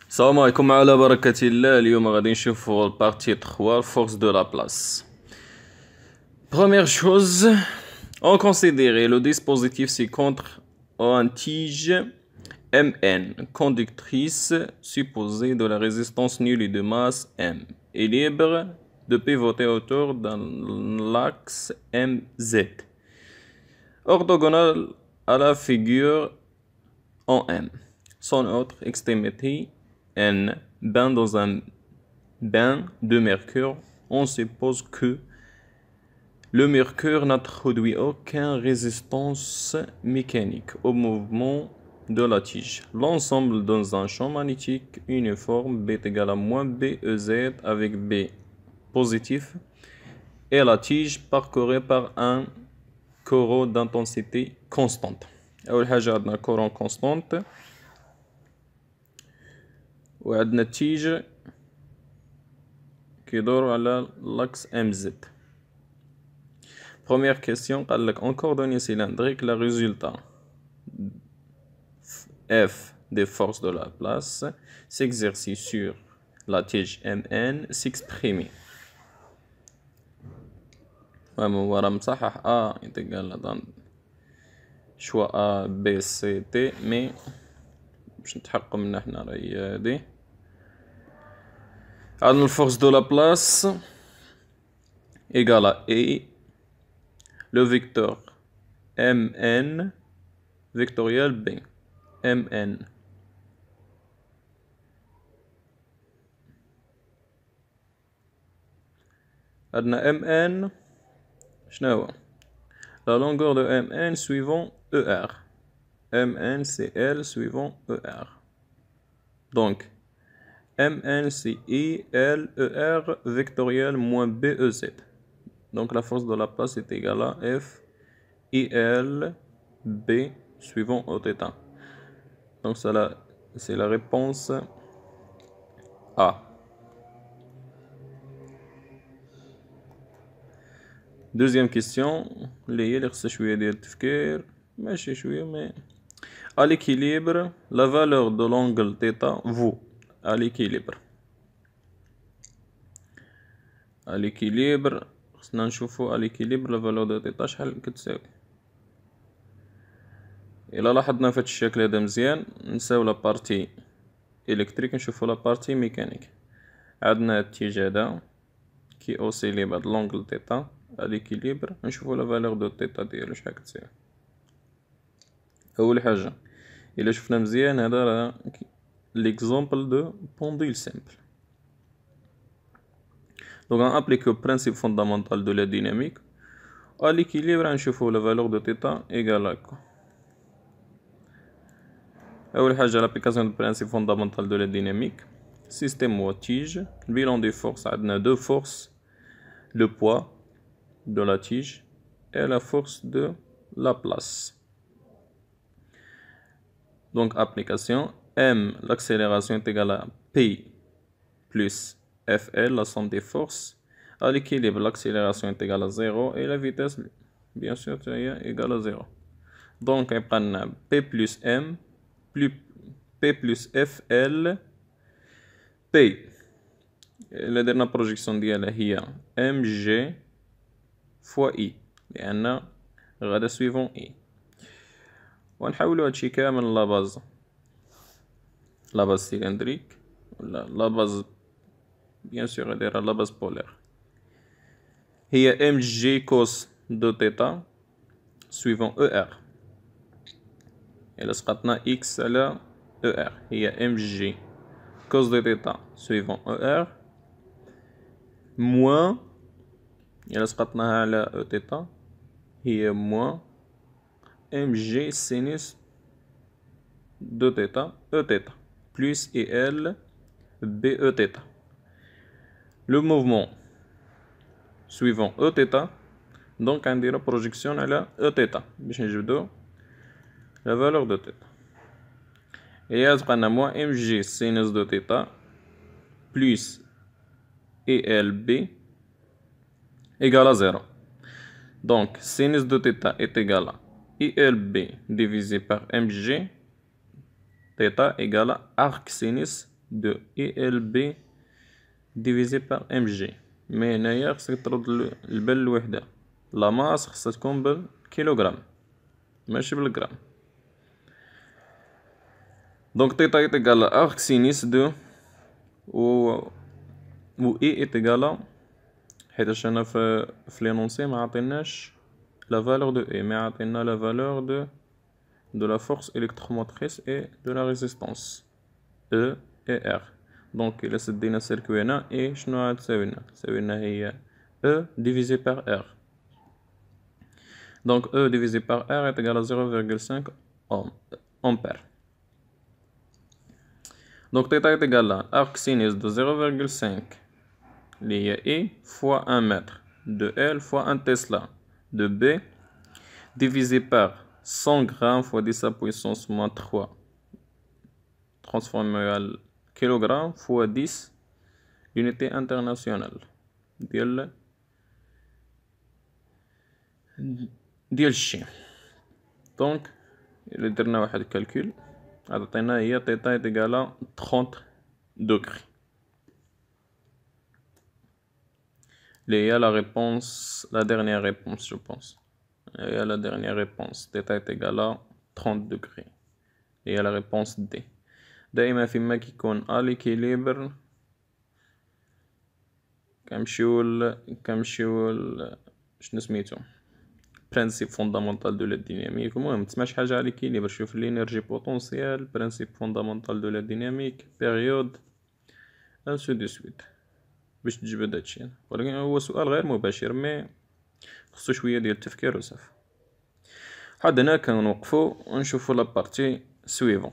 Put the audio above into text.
السلام عليكم على بركة الله. اليوم غادي نشوفوا البارتي 3 force de la place. Première chose, on considère le dispositif ci-contre en tige Mn, conductrice supposée de la résistance nulle et de masse M, est libre de pivoter autour d'un l'axe Mz, orthogonal à la figure en M. Son autre extrémité N bain dans un bain de mercure. On suppose que le mercure n'introduit aucune résistance mécanique au mouvement de la tige. L'ensemble dans un champ magnétique uniforme B est égal à moins BEZ avec B positif et la tige parcourue par un courant d'intensité constante. أول حاجة عندنا courant constante وعندنا التيج كيدور على l'axe MZ. Première question, قال لك en coordonnées cylindriques, le résultat F des forces de la place s'exerce sur la tige MN s'exprime. هو راه مصحح A يتقال dans choix A B C D mais باش نتحققوا من حنا راه هي هادي. عندنا الفورس دو لا بلاس égale à E, le vecteur Mn vectoriel B Mn عندنا Mn شنو هو la longueur de Mn suivant ER. Mn c'est L suivant ER. Donc Mn c'est I, L, ER vectoriel moins BEZ. Donc la force de la place est égale à F, IL, B suivant Oθ. Donc c'est la réponse A. Deuxième question, اللي هي خصها شوية ديال التفكير ماشي شوية mais à l'équilibre la valeur de l'angle θ vaut à l'équilibre. À l'équilibre خصنا نشوفو à l'équilibre la valeur de θ شحال كتساوي. إلا لاحظنا في هاد الشكل هذا مزيان نساو لا بارتي إلكتريك نشوفو لا بارتي ميكانيك. عندنا التيج هذا كي أوسيلي بهاد لونغل θ à l'équilibre نشوفو لا فالور دو θ ديالو شحال كتساوي. أول حاجة إلا شفنا مزيان هذا راه l'exemple de pendule simple. Donc on applique le principe fondamental de la dynamique. À l'équilibre نشوفو la valeur de θ égale à quoi. أول حاجة l'application du principe fondamental de la dynamique. Système ou tige. Bilan des forces عندنا deux forces. Le poids de la tige et la force de la place. Donc application M, l'accélération est égale à P plus FL, la somme des forces. À l'équilibre, l'accélération est égale à 0 et la vitesse, bien sûr, est égale à 0. Donc on prend P plus M plus P plus FL P. La dernière projection ديالها هي MG fois I لأن غادا suivant I. ونحولو هادشي كامل لا باز سيلندريك ولا لا باز بيان سور غاديرها لا باز بولير هي ام جي كوس دو تيتا سويفون او ار. الا سقطنا اكس على او ار هي ام جي كوس دو تيتا سويفون او ار موان الا سقطناها على او تيتا هي موان ام جي سينوس de θ, Eθ, plus EL, BEθ. Le mouvement suivant Eθ, donc on dira projection à la Eθ. باش نجبدو la valeur de θ. Et يبقى moins mg sinus de θ plus ELB égale à 0. Donc sinus de θ est égal à ELB divisé par mg θ égale à arc sinus de ILB divisé par MG. مي هنايا خصك ترد البال الوحدة، لا ماس خصها تكون بالكيلوغرام ماشي بالغرام. دونك تيتا est égal à arc sinus de و I est égal à، حيتاش أنا في لينونسي معطيناش la valeur de E mais عطينا la valeur de la force électromotrice et de la résistance E et R. donc إلا سدينا السيركوي هنا E شنو تساوي لنا هي E divisé par R. donc E divisé par R est égal à 0,5 ampères. donc θ est égal à arc sinus de 0,5 اللي هي E fois 1 mètre de L fois 1 Tesla de B divisé par 100 grammes fois 10 à puissance moins 3 transformé à kilogramme fois 10 l'unité internationale ديال الشي. دونك إلا درنا واحد الكالكول عطينا هي تيتا إيكالا 30 دوغري اللي هي لا ريبونس لا ديرنيير ريبونس جو بونس. هي لا ديرنيير ريبونس تيتا إيكالا 30 دوغري هي لا ريبونس دي. دائما فيما كيكون ا ليكيليبر كنمشيو شنو سميتو برينسيپ فوندامونتال دو لا ديناميك. المهم تسمعش حاجه على ليكيليبر، شوف لينيرجي بوتونسيال برينسيپ فوندامونتال دو لا ديناميك بيريود انسو دو سويت باش تجبد هادشي. ولكن هو سؤال غير مباشر مي خصو شويه ديال التفكير وصافي. حد هنا كنوقفو ونشوفو لا بارتي سويفون.